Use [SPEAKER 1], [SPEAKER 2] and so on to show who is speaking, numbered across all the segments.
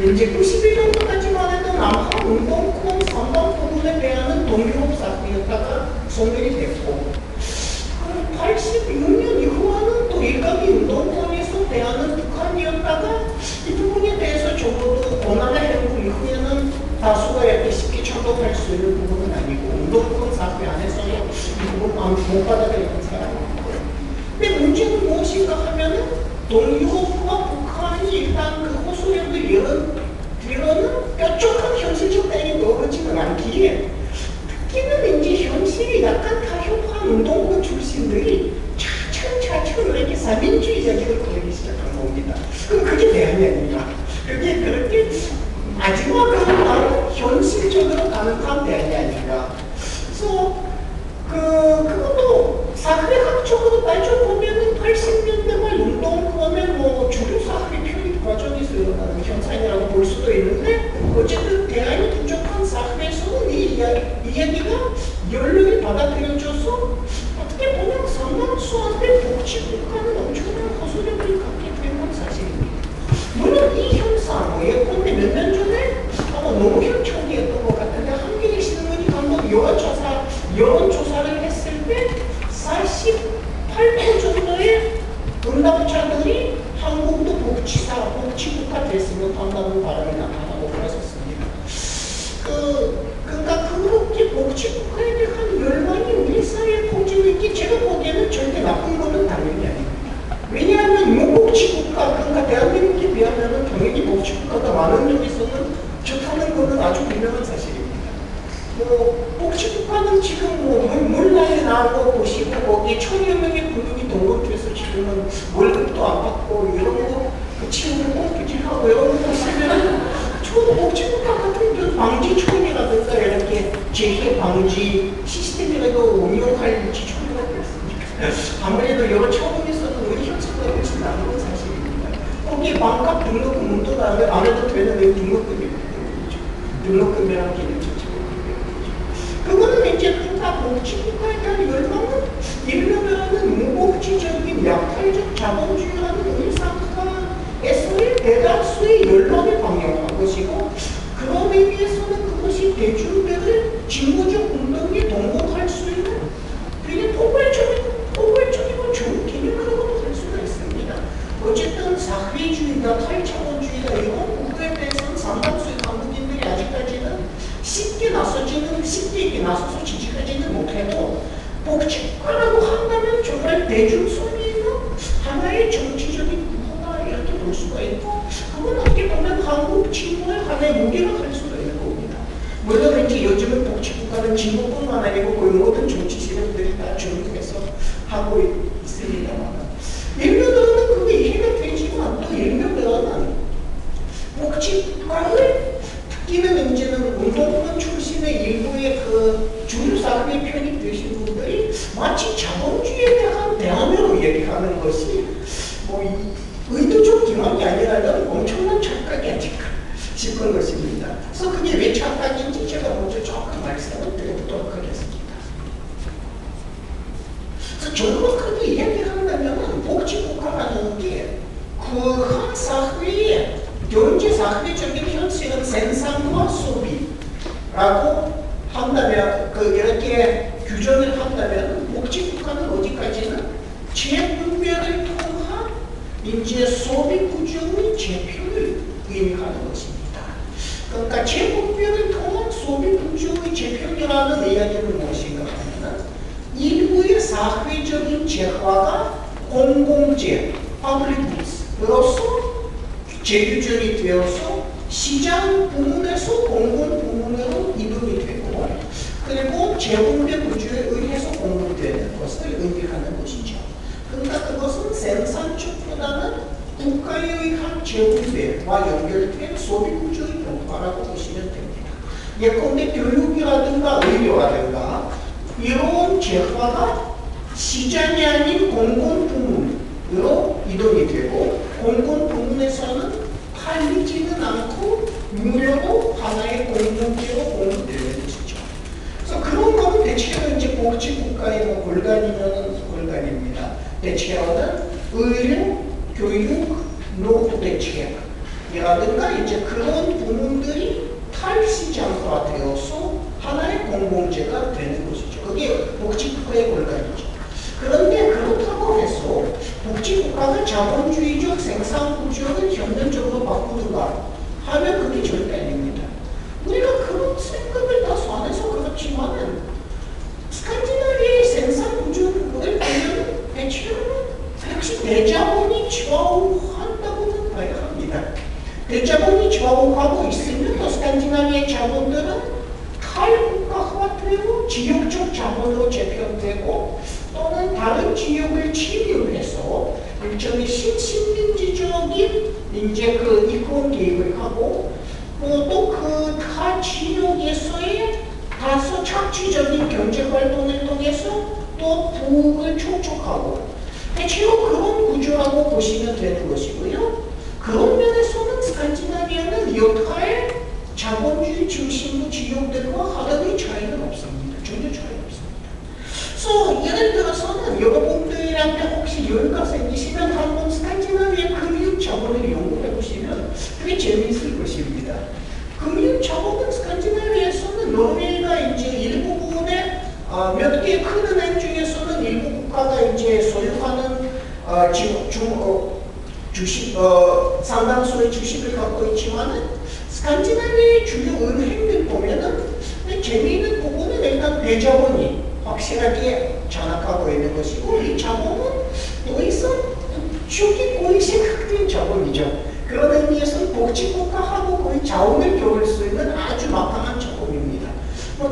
[SPEAKER 1] 이제 91년도까지만 해도 남한 운동권 상당 부분에 대한 동유럽 사회였다가 소멸이 됐고, 86년 이후에는 또 일각의 운동권에서 대하는 북한이었다가 이 부분에 대해서 적어도 고난의 행보 이후에는 다수가 이렇게 쉽게 착복할 수 있는 부분은 아니고, 운동권 사회 안에서도 이 부분 못 받아들이는 사람이 있고요. 근데 문제는 무엇인가 하면은 동유럽과 북한이 일단 그 호소력을 뒤로는 뾰족한 현실적 대응이 떨어지는 않기에, 특히는 이제 현실이 약간 타협한 운동권 출신들이 차츰 이렇게 사민주의 이야기를 꺼내기 시작한 겁니다. 그럼 그게 대안이 아닙니다. 그게 그렇게 마지막으로 나는 현실적으로 가능한 대안이 아닌가. 그래서 그것도 사회학적으로 따져보면은 80년대 말 운동권의 뭐 주류 사회 편입 과정에서 일어나는 현상이라고 볼 수도 있는데, 어쨌든 대안이 부족한 사회에서는 이 이야기가 연륜이 받아들여져서 어떻게 보면 상당수한테 복지국가는 엄청난 호소력을 갖게 된 건 사실입니다. 물론 이 현상, 예컨대 몇 년 전에 아마 노무현 총리였던 것 같은데, 한겨레 신문이 한번 여론조사를 했을 때 48% 정도의 응답자들이 한국도 복지국가 됐으면 한다는 바람이 나타나고 그랬었습니다. 그러니까 그렇게 복지국가에 대한 열망이 우리 사회에 퍼지고 있기, 제가 보기에는 절대 나쁜 거는 당연히 아닙니다. 왜냐하면 무복지국가, 그러니까 대한민국에 비하면 당연히 복지국가가 많은 쪽에서는 좋다는 것은 아주 유명한 사실입니다. 복지국가는 지금 물난리 나온 거 보시고, 거기에 1000여 명의 군인이 동원돼서 지금은 월급도 안 받고 이런 거, 친구를 꽁피질하고 이런 거 보시면, 저도 복지국가 같은 경우 방지총이라든가 이렇게 재해 방지 시스템이라도 운영할 지총이가 있습니까? 아무래도 여러 차원에서는 우리 현실보다 훨씬 나은 건 사실입니다. 거기에 반값 등록금 문도 안 해도 되는 등록금이 등록금이라는 개념 자체가 그거는 이제 그러니까 복지국가에 대한 열망은 일면에는 무복지적인 약탈적 자본주의라는 의상에서의 대다수의 열망을 방영한 것이고, 그런 의미에서는 그것이 대중들을 진보적 운동에 동원할 수 있는 되게 포괄적이고 좋은 개념이라고도 할 수가 있습니다. 어쨌든 사회주의가 탈자본주의가 이런 부분에 대해서는 상당수의 한국인들이 아직까지는 쉽게 나서서 지지하지는 못해도, 복지국가라고 한다면 정말 대중성이 있는 하나의 정치적인 구호가 이렇게 볼 수가 있고, 그건 어떻게 보면 한국 진보의 하나의 무게가 할 수도 있는 겁니다. 물론 이제 요즘은 복지국가는 진보뿐만 아니고 거의 모든 정치 세력들이 다 주목해서 하고 있습니다만, 일면으로는 그게 이해가 되지만, 또 일면으로는 복지국가를 특히는 이제는 운동권 출신의 일부의 그 주류사회에 편입되신 분들이 마치 자본주의에 대한 대안으로 얘기하는 것이 의도적 기만이 아니라는 엄청난 착각이 아닐까 싶은 것입니다. 그래서 그게 왜 착각인지 제가 먼저 조금 말씀을 드려보도록 하겠습니다. 그래서 정확하게 이야기한다면 복지국가라는 게 그 한 사회의 경제 사회적인 현실은 생산과 소비라고 한다면, 이렇게 규정을 한다면, 복지국가는 어디까지는 재분배를 통한 이제 소비 구조의 재편을 의미하는 것입니다. 그러니까 재분배를 통한 소비 구조의 재편이라는 이야기는 무엇인가 하면, 일부의 사회적인 재화가 공공재, 퍼블릭으로서 재규정이 되어서 시장 부문에서 공공 부문으로 이동이 되고, 그리고 재분배 구조에 의해서 공급되는 것을 의미하는 것이죠. 그러니까 그것은 생산 쪽보다는 국가에 의한 재분배와 연결된 소비 구조의 변화라고 보시면 됩니다. 예컨대 교육이라든가 의료라든가 이런 재화가 시장이 아닌 공공 부문으로 이동이 되고, 공공 부문에서는 팔리지는 않고 무료로 하나의 공동체로 공급되는 것이죠. 그래서 그런 거는 대체로 이제 복지국가의 골간이면 골간입니다. 대체로는 의료, 교육, 노후 대책, 이라든가 이제 그런 부분들이 탈시장화 되어서 하나의 공공재가 되는 것이죠. 그게 복지국가의 골간이죠. 그런데 그렇다고 해서 복지국가가 자본주의적 생산구조를 현면적으로 바꾸는가 하면 그게 절대 아닙니다. 우리가 그런 생각을 다 소환해서 그렇지만은 스칸디나비아의 생산구조를 보면 대체로 역시 대자본이 좌우한다고는 봐야 합니다. 대자본이 좌우하고 있으면 또 스칸디나비아의 자본들은 탈국가화되고 지역적 자본으로 재편되고 또는 다른 지역을 침입해서 일종의 신민지적인 이제 그 이권 개입을 하고 또 그 타 지역에서의 다소 착취적인 경제 활동을 통해서 또 부를 촉촉하고 대체로 그런 구조라고 보시면 되는 것이고요. 그런 면에서는 스칸디나비아는 여타의 자본주의 중심의 지역들과 하나의 차이는 없습니다. 전혀 차이 없습니다. 그래서 예를 들어서는 여러분들한테 혹시 여유가 생기시면 한번 스칸디나비아 금융 자본을 연구해 보시면 되게 재미있을 것입니다. 금융 자본은 스칸디나비아에서는 노르웨이가 이제 일부분의 몇 개 큰 은행 중에서는 일부 국가가 이제 소유하는 주식, 상당수의 주식을 갖고 있지만은 스칸디나비아의 주요 은행들 보면은 재미있는 부분은 일단 대자본이 확실하게 장악하고 있는 것이고 이 자본은 더 이상 축이 고의식 흑된 자본이죠. 그런 의미에서는 복지국가하고 거의 자원을 겨룰 수 있는 아주 막강한 자본입니다.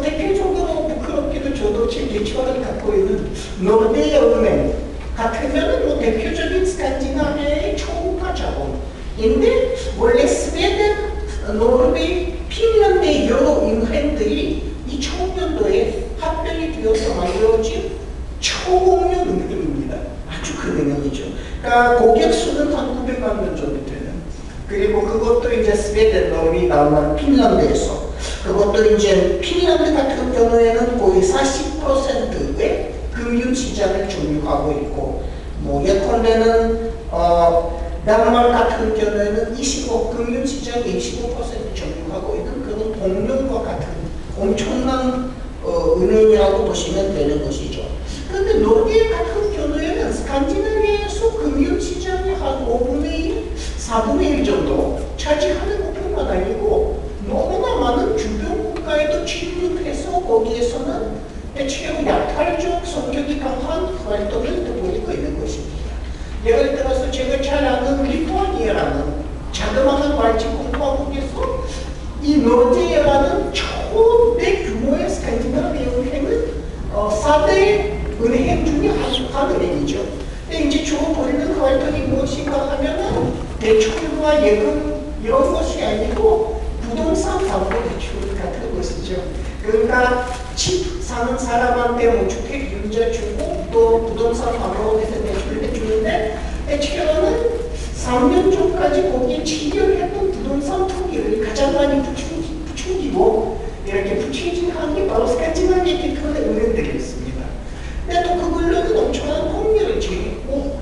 [SPEAKER 1] 대표적으로 부끄럽게도 저도 지금 대출을 갖고 있는 노르웨이 은행 같으면 대표적인 스칸디나비아의 초국가 자본인데 원래 스웨덴, 노르웨이, 핀란드의 여러 은행들이 2000년도에 합병이 되어서 만들어진 초공룡 은행입니다. 아주 큰 은행이죠. 그러니까 고객 수는 한 900만 명 정도 되는. 그리고 그것도 이제 스웨덴, 노르웨이, 나오는 핀란드에서 그것도 이제 핀란드 같은 경우에는 거의 40%의 금융시장을 점유하고 있고 예컨대는 덴마크 같은 경우에는 금융시장 25% 점유하고 있는 그런 동명과 같은 엄청난 은행이라고 보시면 되는 것이죠. 그런데 노르웨이 같은 경우에는 스칸디나비아에서 금융시장이 한 5분의 1, 4분의 1 정도 차지하는 것뿐만 아니고 너무나 많은 주변 국가에도 침입해서 거기에서는 대체로 약탈적 성격이 강한 활동을 벌이고 있는 것입니다. 예를 들어서 제가 잘 아는 리투아니아라는 자그마한 발직 공화국에서 이 노르웨이라는 초대규모의 스칸디나비아 은행은 4대 은행 중에 한 은행이죠. 근데 이제 주로 벌이는 그 활동이 무엇인가 하면은 대출과 예금 이런 것이 아니고 부동산 담보 대출 같은 것이죠. 그러니까 집 사는 사람한테 주택 융자 주고 또 부동산 담보에서 대출을 해주는데 대체로는 3년 전까지 거기에 취득했던 부동산 투기를 가장 많이 부추기고 이렇게 부추진한 게 바로 스칸디나비아 기업의 은행들이었습니다. 근데 또 그걸로는 엄청난 폭력을 지었고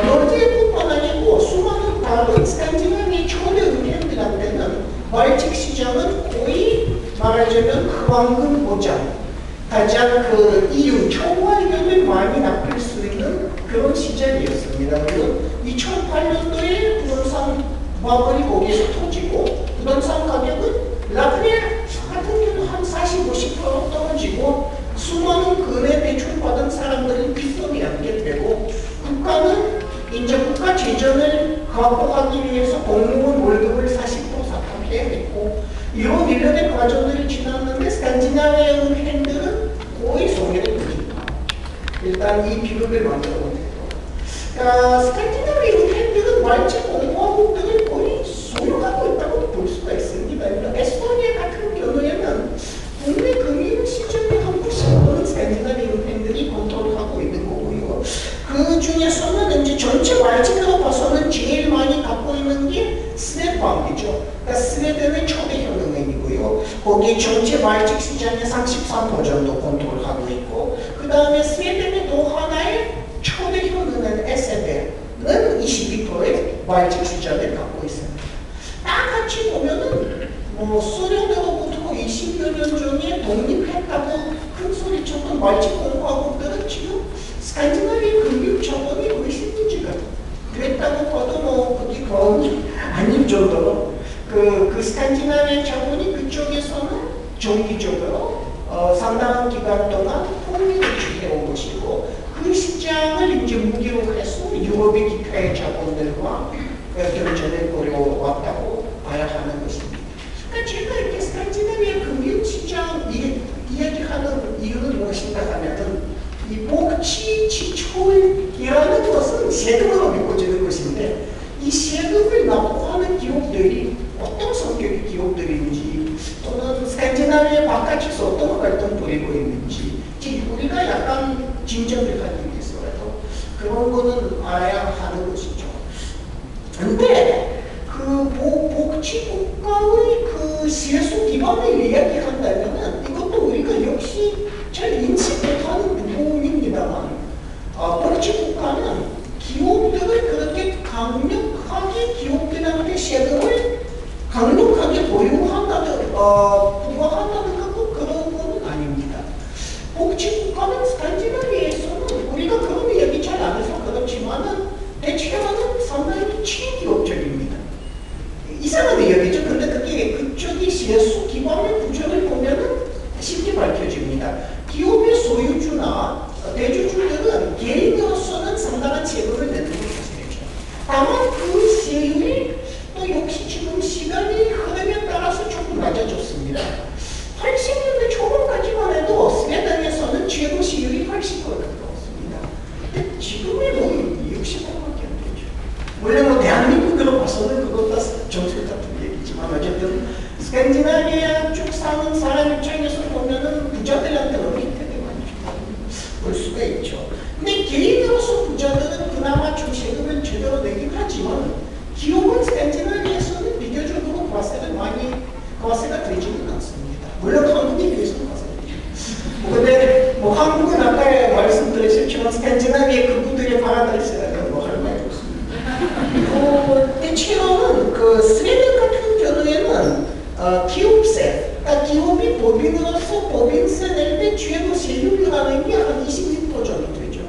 [SPEAKER 1] 노르웨이뿐만 아니고 수많은 다른 스칸디나비아 초대 은행들한테는 발직 시장은 거의 말하자면 황금 보장, 가장 이윤, 초과이익을 많이 납을 수 있는 그런 시장이었습니다. 물론 2008년도에 부동산 버블이 거기에서 터지고 부동산 가격은 라트비아 같은 경우 한 40, 50% 떨어지고 수많은 은행 대출 받은 사람들은 빚돈이 안게 되고 국가는 이제 국가 재정을 확보하기 위해서 공무원 월급을 40% 삭감해야 됐고 이런 일련의 과정들이 지났는데 스칸디나비아 은행들은 거의 손해를 보입니다. 일단 이 비극을 만들어 보니까 스칸디나비아 은행들은 발직 공화국들을 거의 소유하고 있다고 볼 수가 있습니다. 에스토니아 같은 경우에는 국내 금융시장의 한 90%는 스칸디나비아 은행들이 컨트롤하고 있는 거고요. 그 중에서는 이제 전체 발직으로 봐서는 제일 많이 갖고 있는 게 스웨덴바nk이죠. 그러니까 스웨덴의 초대형 은행이고요. 거기 전체 발직 시장의 33% 정도 컨트롤하고 있고 그 다음에 스웨덴의 또 하나의 초대형 은행 SEB는 22%의 발직 시장을 갖고 있습니다. 뭐 소련으로부터 20여 년 전에 독립했다고 큰 소리 쳤던 말집 공화국들은 지금 스칸디나비아 금융 자본이 훨씬 문제가 그랬다고 봐도 뭐 그게 과언이 아닐 정도로 그 스칸디나비아 자본이 그쪽에서는 정기적으로 상당한 기간 동안 폭리를 취해온 것이고 그 시장을 이제 무기로 해서 유럽의 기타의 자본들과 경쟁을 벌여왔다고 봐야 하는 것입니다. 그러니까 제가 이렇게 스칸디나비아 금융시장 이야기하는 이유는 무엇인가 하면은 이 복지 지출이라는 것은 세금으로 메꿔지는 것인데 이 세금을 납부하는 기업들이 어떤 성격의 기업들인지 또는 스칸디나비아 바깥에서 어떤 활동 벌이고 있는지 우리가 약간 진정을 하기 위해서라도 그런 거는 알아야 하는 것이죠. 근데 그 복지국가의 그 세수 기반을 이야기한다면은 이것도 우리가 역시 잘 인식 못하는 부분입니다만 복지국가는 기업들을 그렇게 강력하게 기업들한테 세금을 강력하게 부과한다든가 꼭 그런 건 아닙니다. 복지국가는 스칸디나비아에서는 우리가 그런 이야기 잘 안 해서 그렇지만은 대체로는 상당히 친기업적입니다. 이상한 이야기죠. 근데 그게 그쪽이 세수 기반의 구조를 보면은 쉽게 밝혀집니다. 기업의 소유주나 대주주들은 개인으로서는 상당한 세금을 내는 것이죠. 다만 그 세율이 또 역시 지금 시간이 흐름에 따라서 조금 낮아졌습니다. 80년대 초반까지만 해도 스웨덴에서는 최고 세율이 80%가 가까웠습니다. 근데 지금의 뭐 60%밖에 안 되죠. 물론 뭐 대한민국으로 봐서는 그것 다 정책 같은 얘기지만 어쨌든 스칸디나비아 쪽 사는 사람 입장에서 보면은 부자들한테 너무 혜택이 많이 볼 수가 있죠. 근데 개인으로서 부자들은 그나마 좀 세금을 제대로 내긴 하지만 기업은 스칸디나비아에서는 비교적으로 과세가 되지는 않습니다. 물론 한국에 비해서는 과세가 되죠. 근데 뭐 한국은 아까 말씀드렸지만 스칸디나비아 그분들의 파라다이스라는 뭐 할 말이 없습니다. 대체로는 그 스웨덴 같은 경우에는 기업세, 그러니까 기업이 법인으로서 법인세 낼 때 최고 세율이라는 게 한 26% 정도 되죠.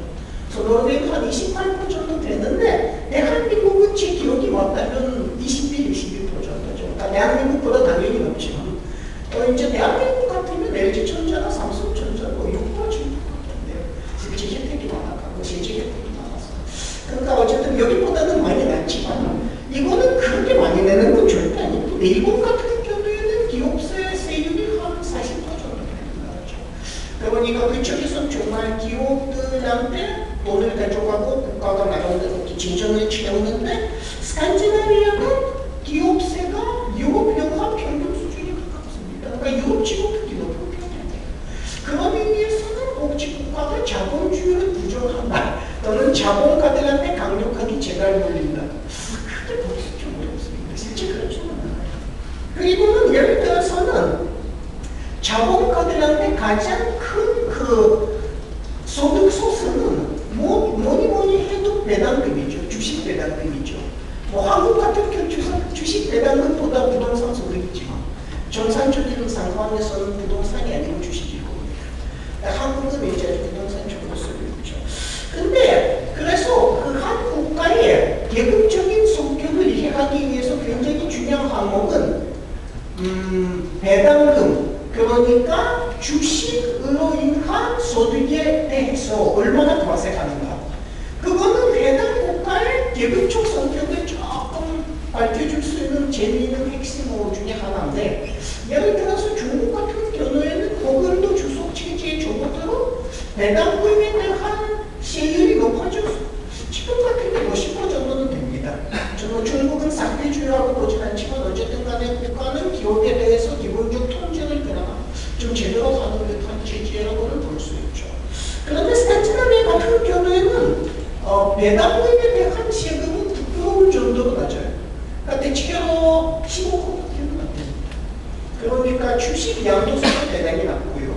[SPEAKER 1] 노르웨이는 한 28% 정도 되는데 대한민국은 제 기억이 맞다면 21, 22% 정도죠. 그러니까 대한민국보다 당연히 높지만 이제 대한민국 같으면 LG전자나 삼성전자 뭐 6% 정도밖에 안 돼요. 실제 혜택이 많아가고 실제 혜택이 많아서. 그러니까 어쨌든 여기보다는 많이 낮지만 이거는 그렇게 많이 내는 건 절대 아니고 일본 같은 경우에는 기업세 세율이 한 40% 정도 되는 거죠. 그러니까 그쪽에서는 정말 기업들한테 돈을 가져가고 국가가 나름대로 진정을 채우는데 스칸디나비아는 기업세가 유럽 연합 평균 수준이 가깝습니다. 그러니까 유럽 지구도 높은 편이에요. 그런 의미에서는 복지국가가 자본주의를 부정한다 또는 자본가들한테 강력하게 재갈 물린다. 그렇게 보기 좀 어렵습니다. 실제 그렇지는 않아요. 그리고는 예를 들어서는 자본가들한테 가장 큰 그 소득 소스는 뭐니 해도 배당금이죠. 주식 배당금이죠. 뭐 한국 같은 경우에서 주식 배당금보다 부동산 소득이지만 정상적인 상황에서는 부동산이 아니고 주식일 겁니다. 한국은 이제 부동산 정도 소득이죠. 근데 그래서 그 한 국가의 계급적인 성격을 이해하기 위해서 굉장히 중요한 항목은 배당금, 그러니까 주식으로 인한 소득에 대해서 얼마나 과세하는가. 그거는 해당 국가의 계급적 성격을 조금 밝혀줄 수 있는 재미있는 핵심 중에 하나인데 예를 들어서 중국 같은 경우에는 고금도 주속 체제의 조건으로 배당금에 대한 세율이 높아져서 지금 같은 게 50% 정도는 됩니다. 중국은 상대주의라고 보진 않지만 어쨌든 간에 국가는 기업에 대해서 기본적 통제를 그나마 좀 제대로 하는 듯한 체제라고는 볼 수 있죠. 그런데 스칸디나비아 같은 경우에는 배당금에 대한 세금은 부끄러울 정도로 낮아요. 그러니까 대체로 15%밖에는 안 됩니다. 그러니까 주식 양도세가 대단히 낮고요.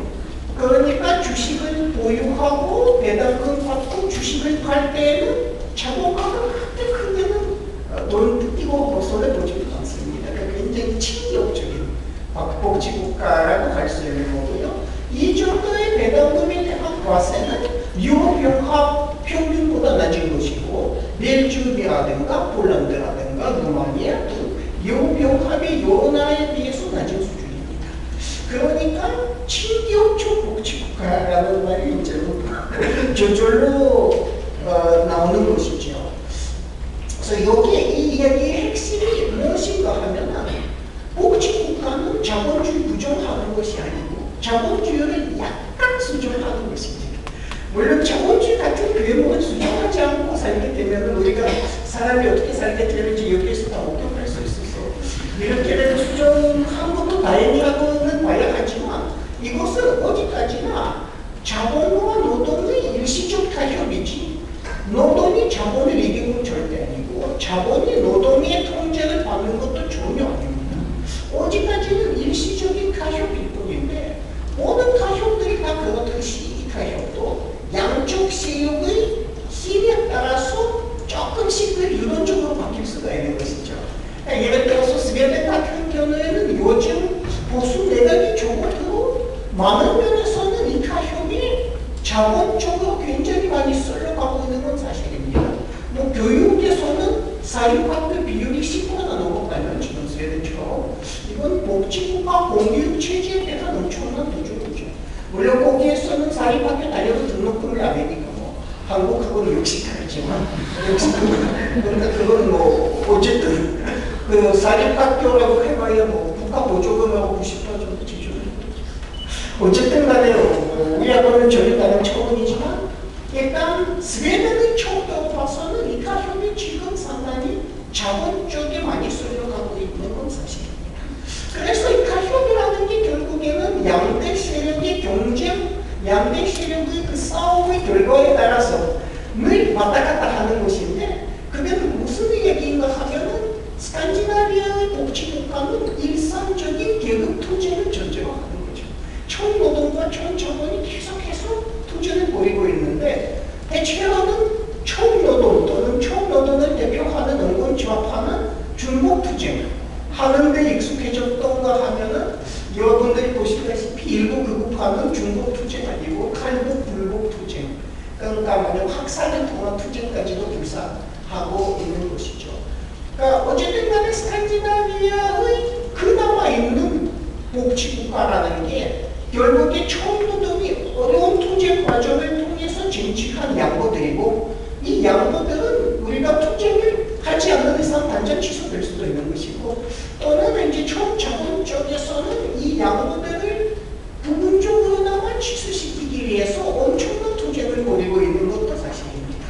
[SPEAKER 1] 그러니까 주식을 보유하고 배당금 받고 주식을 팔 때에는 자본가가 그렇게 크게는 돈 뜯기고 손해 보지는 않습니다. 그러니까 굉장히 친기업적인 복지국가라고 할 수 있는 거고요. 이 정도의 배당금에 대한 과세는 유럽연합 평균보다 낮은 것이고 벨기에라든가 폴란드라든가 루마니아 등 유럽연합의 여러 나라에 비해서 낮은 수준입니다. 그러니까 친기업적 복지국가라는 말이 이제 저절로 나오는 것이죠. 그래서 여기에 이 이야기의 핵심이 무엇인가 하면 복지국가는 자본주의 부정하는 것이 아니고 자본주의를 약간 수정하는 것입니다. 물론 자본주의 같은 규모는 수정하지 않고 살게 되면 우리가 사람이 어떻게 살게 되는지 여기에서 다 목격할 수 있어서 이렇게 수정한 것도 다행이라고는 봐야 하지만 이것은 어디까지나 자본과 노동의 일시적 타협이지 노동이 자본을 이기는 건 절대 아니고 자본이 노동의 통제를 받는 것도 전혀 아닙니다. 어디까지는 일시적인 타협일 뿐인데 모든 타협들이 다 그렇듯이 이 타협도 양쪽 세력의 힘에 따라서 조금씩 유동적으로 바뀔 수가 있는 것이죠. 예를 들어서 스웨덴 같은 경우에는 요즘 보수 내각이 적어도 많은 면에서는 이 타협이 자본 쪽으로 굉장히 많이 쏠려가고 있는 건 사실입니다. 뭐 교육에서는 사립학교 비율이 10%나 넘어가면 지금 스웨덴처럼 이건 복지국가 공교육 체제에 대한 엄청난 도전이죠. 물론 거기에서는 사립학교 다녀도 등록금을 안 하니까 뭐 한국 그건 역시 다르지만 그러니까 그건 뭐 어쨌든 그 사립학교라고 해봐야 뭐 국가 보조금하고 90% 정도 지출을 어쨌든 간에요. 우리하고는 전혀 다른 차원이지만 일단 스웨덴의 쪽으로 봐서는 이 타협이 지금 상당히 자본 쪽에 많이 쏠려가고 있는 건 사실입니다. 그래서 이 타협이라는 게 결국에는 양대 세력의 경쟁, 양대 세력의 그 싸움의 결과에 따라서 늘 왔다 갔다 하는 것인데 그게 무슨 얘기인가 하면은 스칸디나비아의 복지국가는 일상적인 계급 투쟁을 전제로 하는 거죠. 총노동과 총자본이 계속해서 투쟁을 벌이고 있는데 대체로는 총노동 또는 총노동을 대표하는 언론지화파는 중복투쟁 하는데 익숙해졌던가 하면은 여러분들이 보시다시피 일부 극우파는 중복투쟁 아니고 탈북불복투쟁 그러니까 만약 학살을 통한 투쟁까지도 불사하고 있는 것이죠. 그러니까 어쨌든 간에 스칸디나비아의 그나마 있는 복지국가라는 게 결국에 총노동이 어려운 투쟁 과정을 통해서 쟁취한 양보들이고 이 양보들은 우리가 투쟁을 하지 않는 이상 단전 취소될 수도 있는 것이고 또는 이제 총자본 쪽에서는 이 양보들을 부분적으로나마 취소시키기 위해서 엄청난 투쟁을 벌이고 있는 것도 사실입니다.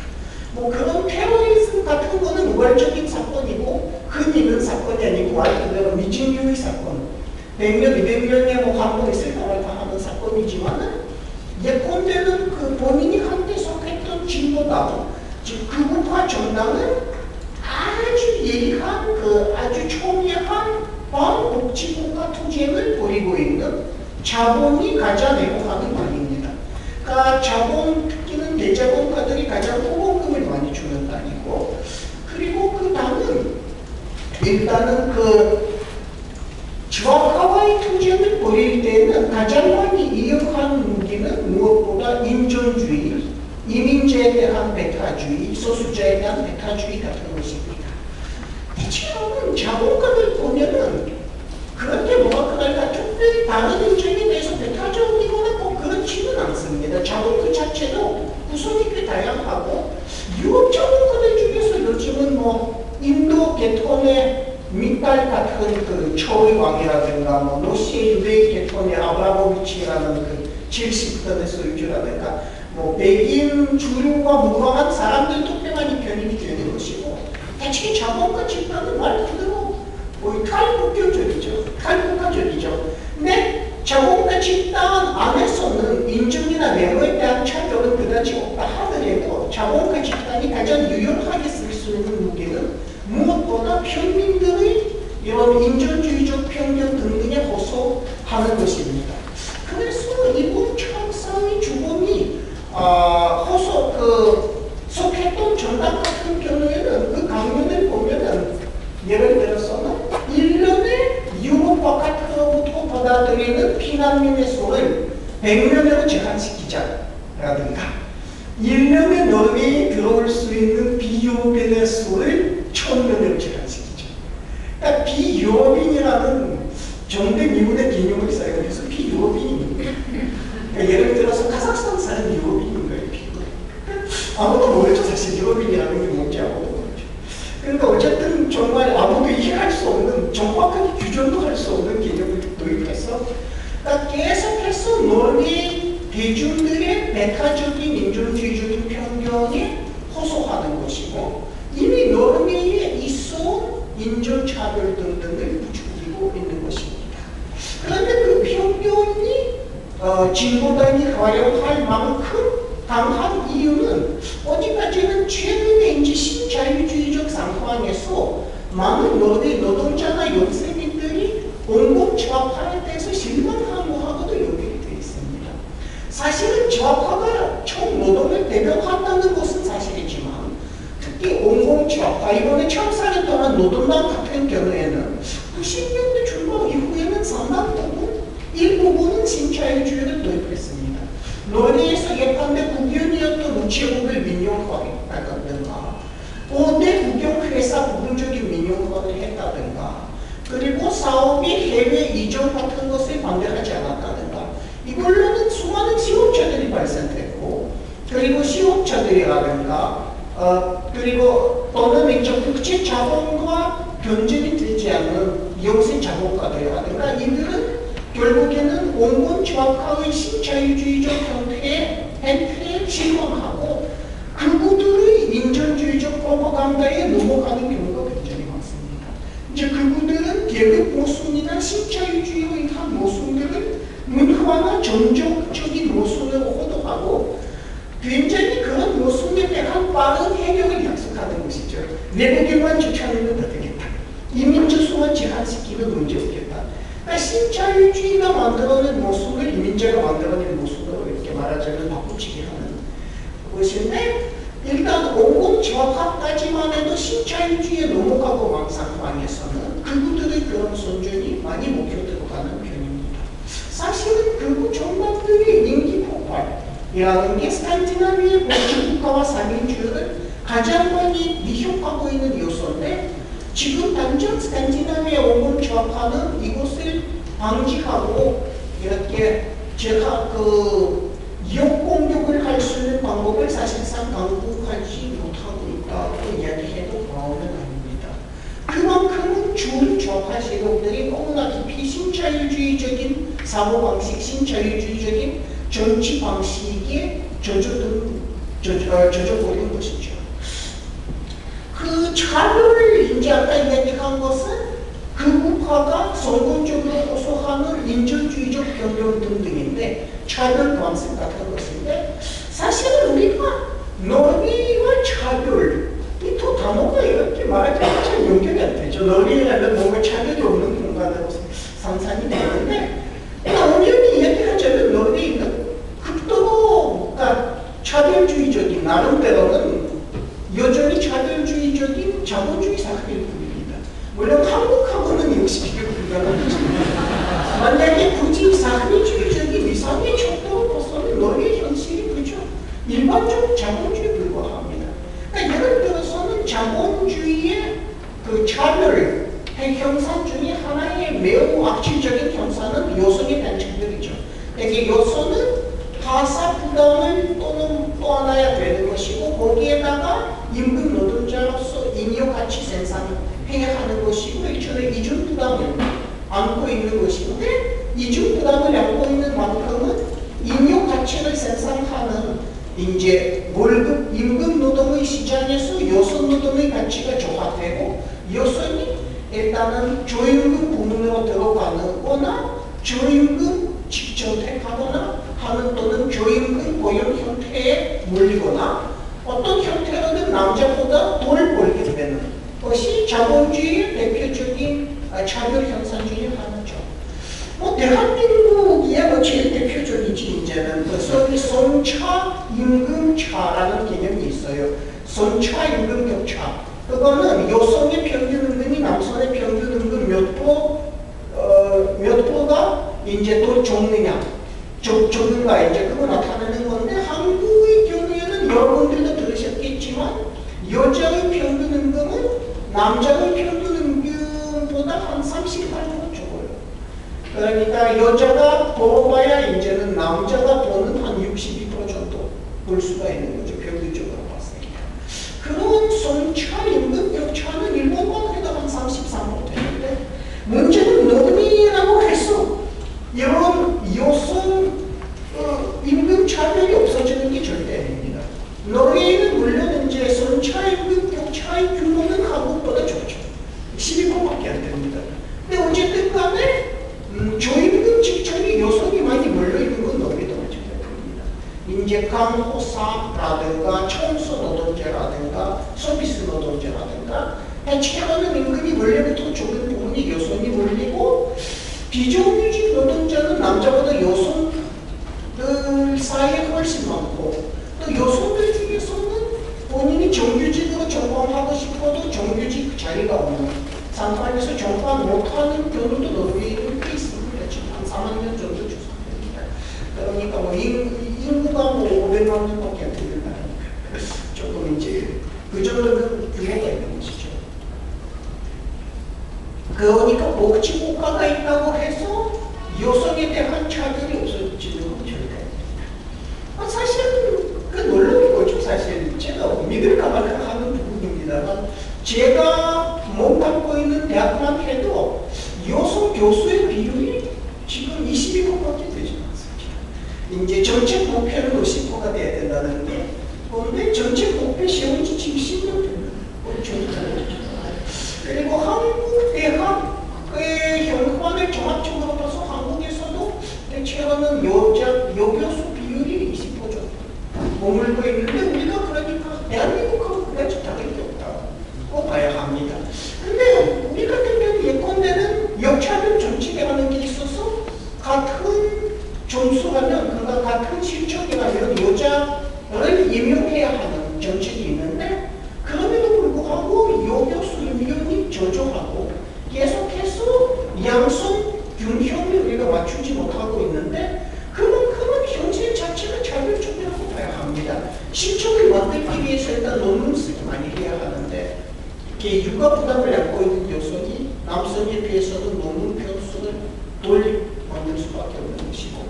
[SPEAKER 1] 뭐 그런 테러리즘 같은 거는 우발적인 사건이고 흔히 있는 사건이 아니고 말 그대로 미진유의 사건 100명, 200명의 뭐 항복에 쓸까를 당하는 사건이지만은 예컨대는 그 본인이 한때 속했던 진보당 즉 극우파 정당은 아주 예리한 아주 초미한 반복지국가 투쟁을 벌이고 있는 자본이 가져내고 하는 말입니다. 그러니까 자본 특히는 대자본가들이 가장 후원금을 많이 주는 당이고 그리고 그 당은 일단은 좌파와의 투쟁을 벌일 때는 가장 많이 이용한 무기는 무엇보다 인종주의, 이민자에 대한 배타주의, 소수자에 대한 배타주의 같은 것입니다. 대체로는 자본가들 보면은 그런데 뭐가 그럴까 특별히 다른 인종에 대해서 배타적이거나 꼭 그렇지는 않습니다. 자본 그 자체도 구성이 꽤 다양하고 유럽 자본가들 중에서 요즘은 뭐 인도 계통의 밑달 같은 그 초의 왕이라든가 뭐 러시아 유대 계통의 아브라모비치라는 그 70편의 소유주라든가 뭐 백인 주류와 무관한 사람들도 꽤 많이 편입이 되는 것이고 대체 자본가 집단은 말 그대로 거의 탈북교적이죠. 탈북가적이죠. 근데 자본가 집단 안에서는 인종이나 외모에 대한 차별은 그다지 없다 하더라도 자본가 집단이 가장 유용하게 쓸 수 있는 무기는 무엇보다 평민들의 이런 인종주의적 편견 등등에 호소하는 것입니다. 그래서 이번 창상의 주범이 속했던 정당 같은 경우에는 그 강연을 보면은 예를 들어서는 1년에 유럽 바깥으로부터 등에는 피난민의 수를 100명으로 제한시키자라든가 1년에 노르웨이에 들어올 수 있는 비유업인의 수를 1000명으로 제한시키자. 그러니까 비유업인이라는 정대 미군의 개념을 사용해서 비유업인인 거예요. 그러니까 예를 들어서 카자흐스탄 사람 유업인인 거예요. 비유업인. 아무도 모르죠. 사실 유업인이라는 게 뭔지 아무도 모르죠. 그러니까 어쨌든 정말 아무도 이해할 수 없는 정확하게 규정도 할 수 없는 개념을 도입해서 그러니까 계속해서 노르웨이 대중들의 메타적인 인종주의적인 편견에 호소하는 것이고 이미 노르웨이에 있어온 인종차별 등등을 부추기고 있는 것입니다. 그런데 그 편견이 진보당이 활용할 만큼 강한 이유는 어디까지는 최근에 이제 신자유주의적 상황에서 많은 노르웨이 노동자나 연세민들이 온갖 좌파에 대해서 실망한 거하고도 연결이 되어 있습니다. 사실은 좌파가 총노동을 대변한다는 것은 사실이지만 특히 온갖 좌파, 이번에 청사년 동안 노동당 같은 경우에는 90년대 중반 이후에는 상당 부분 일부분은 신자유주의를 도입했습니다. 노르웨이에서 예컨대 국연이었던 우체국을 민영화했다든가 5대 국영회사 부분적인 민영화를 했다든가 그리고 사업이 해외 이전 같은 것에 반대하지 않았다든가 이걸로는 수많은 실업자들이 발생됐고 그리고 실업자들이라든가 그리고 또는 이제 국제 자본과 견적이 되지 않는 영세 자본가들이라든가 이들은 결국에는 온건 좌파의 신자유주의적 형태에 실망하고 그분들의 인전주의적 프로파간다에 넘어가는 경우가 굉장히 많습니다. 이제 그분들은 계급 모순이나 신자유주의로 인한 모순들을 문화나 정적적인 모순으로 호도하고 굉장히 그런 모순에 대한 빠른 해결을 약속하는 것이죠. 내국에만 주차하면 다 되겠다. 이민자수만 제한시키면 문제없겠다. 그러니까 신자유주의가 만들어낸 모순을 이민자가 만들어낸 모순으로 이렇게 말하자면 바꾸치기 하는 것인데 일단 온건 좌파까지만 해도 신자유주의에 넘어가고 막 상황에서는 그분들의 그런 선전이 많이 먹혀들어 가는 편입니다. 사실은 그리고 정당들의 인기 폭발이라는 게 스칸디나비아의 보수국가와 상인주의를 가장 많이 위협하고 있는 요소인데 지금 당장 스칸디나비아 온건 좌파는 이것을 방지하고 이렇게 제가 역공격을 할 수 있는 방법을 사실상 강구하지 못하고 있다고 이야기해도 과언은 아닙니다. 그만큼은 주 좌파 세력들이 너무나 깊이 신자유주의적인 사고방식, 신자유주의적인 정치 방식에 젖어버린 것이죠. 그 차별을 이제 아까 이야기한 것은 극우파가 성공적으로 호소하는 인종주의적 편견 등등인데 차별 관습 같은 것인데 사실은 우리가 노르웨이와 차별이 또 단어가 이렇게 말하자면 잘 연결이 안 되죠. 노르웨이라면 뭔가 차별이 없는 공간으로 상상이 되는데 엄연히 이야기하자면 노르웨이는 극도로 차별주의적인 나름대로는 여전히 차별주의적인 자본주의 사회일 뿐입니다. 물론 한국하고는 역시 비교가 불가능하지만 만약에 굳이 사회주의적인 이상의 척도로 벗어는 노르웨이 현실이 그죠. 일반적 자본주의에 불과합니다. 그러니까 예를 들어서는 자본주의의 그 차별 형상 중에 하나의 매우 악질적인 형사는 여성에 대한 차별이죠. 이게 여성은 하사 부담을 또는 또 안아야 되는 것이고 거기에다가 임금 노동자로서 잉여 가치 생산해야 하는 것이고 일종의 이중 부담을 안고 있는 것인데 이중 부담을 안고 있는 만큼은 잉여 가치를 생산하는 이제 월급 임금 노동의 시장에서 여성 노동의 가치가 저하되고 여성이 일단은 저임금 부문으로 들어가거나 저임금 직전택하거나 하는 또는 저임금 고용 형태에 몰리거나 어떤 형태로든 남자보다 덜 벌게 되는 것이 자본주의의 대표적인 차별 현상 중에 하나죠. 대한민국이야 제일 대표적이지 이제는 소위 손차 임금차라는 개념이 있어요. 손차 임금 격차. 그거는 여성의 평균 임금이 남성의 평균 임금 몇 프로가 이제 더 적는가 이제 그거 나타내는 건데, 한국의 경우에는 여러분들도 들으셨겠지만 여자의 평균 임금은 남자의 평균 임금보다 한 38% 적어요. 그러니까 여자가 벌어봐야 이제는 남자가 버는 한 62% 정도 벌 수가 있는 거죠. 평균적으로 봤을 때. 그런 성차 임금 격차는 일본만 해도 한 33% 되는데, 문제는 노동이라고 해서 이런 여성 임금 차별이 없어지는 게 절대 아닙니다. 노르웨이는 물론 이제 성차 임금 격차의 규모는 한국보다 적죠. 12%밖에 안 됩니다. 근데 어쨌든 간에 저임금 직장에 여성이 많이 몰려있는 건 노르웨이도 마찬가지입니다. 이제 간호사라든가 청소 노동자라든가 서비스 노동자라든가 해치하는 임금이 원래부터 적은 부분이 여성이 몰리고, 비정규직 노동자는 남자보다 여성들 사이에 훨씬 많고, 또 여성들 중에서는 본인이 정규직으로 전공하고 싶어도 정규직 자리가 없는 상황에서 전공 못하는 경우도 노르웨이는 꽤 있습니다. 지금 한 4만 명 정도 조사됩니다. 그러니까 뭐 인구가 뭐 500만 명밖에 안 되는 나라니까 조금 이제 그 정도는 규모가 있는 것이죠. 그러니까 복지국가가 있다고 해서 여성에 대한 차별이 없어지는 건 절대 아닙니다. 사실 그 놀라운 거죠. 사실 제가 믿을까 말까 하는 부분입니다만, 제가 몸담고 있는 대학만 해도 여성 교수의 비율이 지금 22%밖에 되지 않습니다. 이제 정책 목표는 50%가 돼야 된다는 게, 그런데 정책 목표 시험이 지금 10년 됩니다. 그리고 한국 대학의 현관을 종합적으로 봐서 한국에서도 대체로는 여교수 비율이 20% 정도 머물고 있는데, 우리가 그러니까 대한민국하고 그다지 다를 게 없다고 봐야 합니다. 근데 우리 같은 경우 예컨대는 역차별 정책이라는 게 있어서 같은 점수라면, 그러니까 같은 실적이라면 여자를 임용해야 하는 정책이 있는데, 그럼에도 불구하고 여교수 임용이 저조하고 계속해서 양성 균형을 우리가 맞추지 못하고 있는데, 그만큼은 현실 자체가 차별적이라고 봐야 합니다. 실적을 만들기 위해서 일단 논문 쓰기 많이 해야 하는데, 이렇게 육아 부담을 안고 있는 여성이 남성에 비해서는 논문 편수를 덜 만들 수밖에 없는 것이고,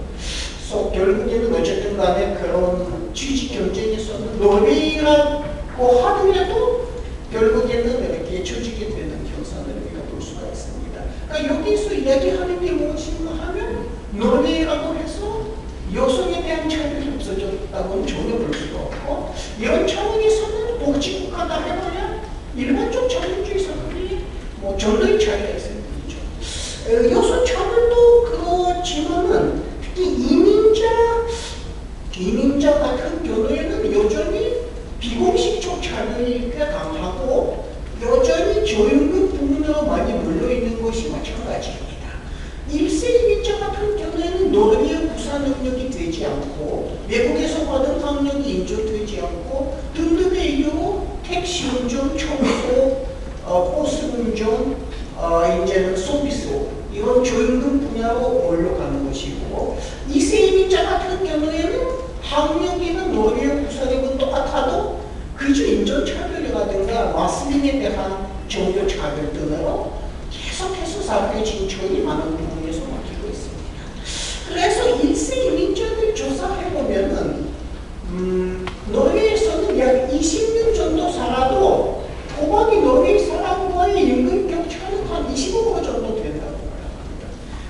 [SPEAKER 1] 그래서 결국에는 어쨌든 간에 그런 취직 경쟁에서는 노래라고 하더라도 결국에는 이렇게 처지게 되는 현상을 우리가 볼 수가 있습니다. 그러니까 여기서 이야기하는 게 무엇인가 하면, 노래라고 해서 여성에 대한 차별이 없어졌다고는 전혀 볼 수가 없고, 이런 차원에서는 복지국가다 해봐야 일반적 자본주의 사회이 뭐 정도의 차이가 있을 뿐이죠. 여성 차별도 그렇지만은 특히 이민자 같은 경우에는 여전히 비공식적 차별이 꽤 강하고, 여전히 저임금 부문으로 많이 몰려있는 것이 마찬가지입니다. 1세 이민자 같은 경우에는 노르웨이 구사 능력이 되지 않고, 외국에서 받은 학력이 인정되지 않고, 등등의 이유로 택시 운전, 청소, 버스 운전, 이제는 서비스, 이런 저임금 분야로 몰려가는 것이고, 2세 이민자 같은 경우에는 학력이는 노르웨이 구사력은 똑같아도 그저 인종차별이라든가 마스민에 대한 종교차별 등으로 계속해서 사회 진출이 많은 부분에서 막히고 있습니다. 그래서 1세 이민자들 조사해보면은 노르웨이에서는 약 20년 정도 살아도 토박이 노르웨이 사람과의 임금 격차는 한 25% 정도 된다고 말합니다.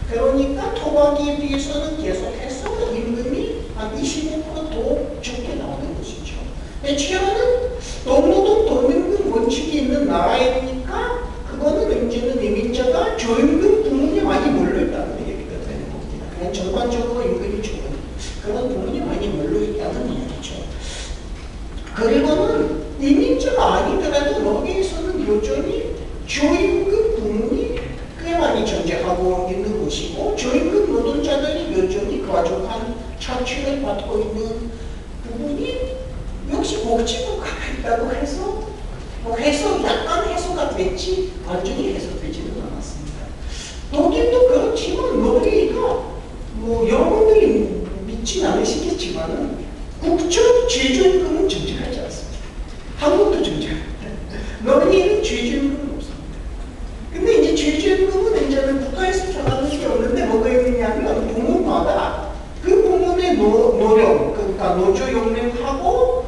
[SPEAKER 1] 그러니까 토박이에 비해서는 계속해서 임금이 한 25%더 적게 나오는 것이죠. 최근은 동노동 동임금 원칙이 있는 나라이니까 그거는 이제는 이민자가 저임금 부문이 많이 몰려있다는 얘기가 되는 겁니다. 그냥 전반적으로 임금이 적은 그런 부문이 많이 몰려있다는 얘기죠. 그리고는 이민자가 아니더라도 노르웨이에서는 여전히 저임금 부문이 꽤 많이 존재하고 있는 것이고, 저임금 노동자들이 여전히 과중한 착취를 받고 있는 부분이 역시 복지국가가 있다고 해서 약간 해소가 됐지 완전히 해소되지는 않았습니다. 독일도 그렇지만 노르웨이가 뭐 여러분들이 믿진 않으시겠지만은 국적 최저임금은 존재하지 않습니다. 한국도 존재합니다. 너희는 최저임금은 없습니다. 근데 이제 최저임금은 이제는 국가에서 정하는 게 없는데 뭐가 있느냐면 부문마다 그 부문의 노령, 그러니까 노조연맹하고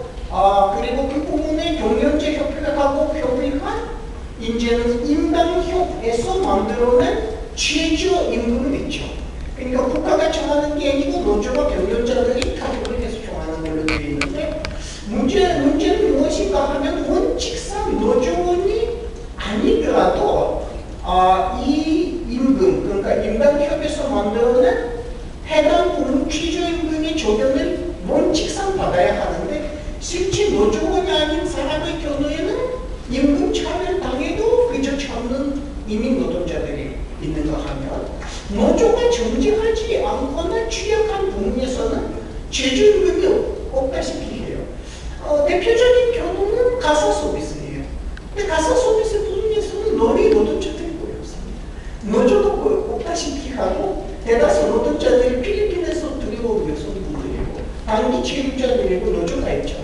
[SPEAKER 1] 그리고 그 부문의 경영제 협회하고 협의한 이제는 임당협에서 만들어낸 최저임금이 있죠. 그러니까 국가가 정하는 게 아니고 노조와 경영자들이 협의를 해서 정하는 걸로 되어 있는데 문제는 무엇인가 하면 원칙상 노조원이 아니더라도 이 임금, 그러니까 임당협에서 만들어낸 해당 부문 최저임금의 적용을 원칙상 받아야 하는데 실제 노조원이 아닌 사람의 경우에는 임금 차별 당해도 그저 참는 이민 노동자들이 있는가 하면 노조가 정직하지 않거나 취약한 부문에서는 최저임금이 없다시피 해요. 대표적인 경우는 가사 서비스예요. 근데 가사 서비스 부분에서는 노리 노동자들이 거의 없습니다. 노조도 거의 없다시피 하고 대다수 노동자들이 필리핀에서 들여온 여성분들이고 단기 체류자들이고 노조가 있죠.